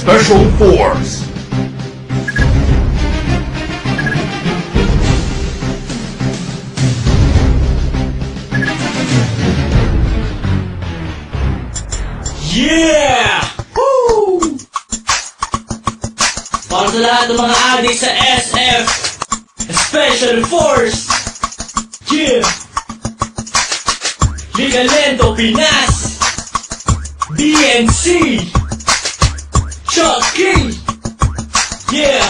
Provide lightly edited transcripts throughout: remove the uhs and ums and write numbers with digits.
Special Force. Yeah! Woo! Para sa lahat ng mga adik sa SF Special Force. Yeah! Liga Lento Pinas, DNC, Chucky, yeah,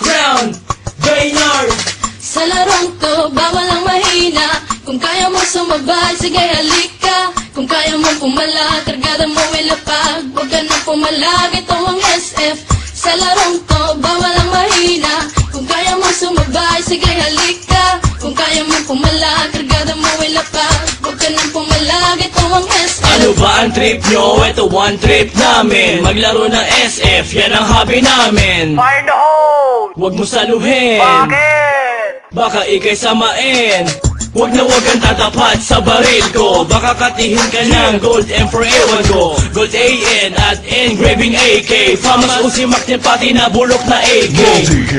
Crown, Baynard. Sa larong to, bawal ang mahina. Kung kaya mo sumabay, sige halika. Kung kaya mo pumalag, kargada mo ilapag. Huwag ka nang pumalag, ito ang SF. Sa larong to, bawal ang mahina. Kung kaya mo sumabay, sige halika. Kung kaya mo pumalag, kargada mo ilapag. Huwag ka nang pumalag, ito ang SF. Ano ba ang trip nyo? Ito one trip namin. Maglaro ng SF, yan ang hobby namin. Fire in the hole! Huwag mo saluhin, Bakit? baka ikay samain. Huwag na huwag kang tatapat sa baril ko. Baka katihin ka ng gold M for ewan ko. Gold AN at engraving AK. Famas usimak niya pati na bulok na AK.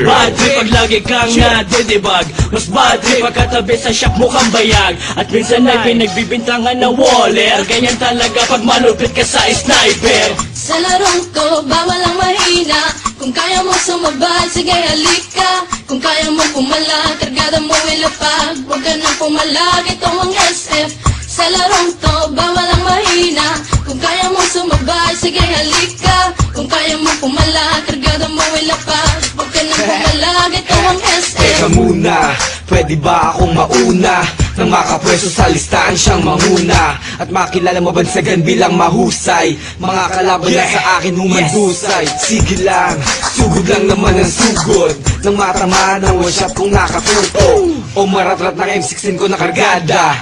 Bad trip pag lagi kang nadidibag. Mas bad trip pag katabi sa shop mo kang bayag. At minsan ay pinagbibintangan na waller. Ganyan talaga pag malupit ka sa sniper. Sa larong to, bawal ang mahina. Kung kaya mo sumabay, sige halika. Kung kaya mo pumalag, kargada mo ilapag. Huwag ka nang pumalag, ito ang SF. Sa larong to, bawal ang mahina. Kung kaya mo sumabay, sige halika. Kung kaya mo pumalag, kargada mo ilapag. Huwag ka nang pumalag, ito ang SF. Teka muna, pwede ba akong mauna? Nang makapwesto sa listahan siyang manguna. At makilala mabansagan bilang mahusay. Mga kalaban na sa akin humandusay. Sige lang, sugod lang naman ang sugod. Nang matamaan ang one shot kong nakatuto. O maratrat ng M16 ko na kargada.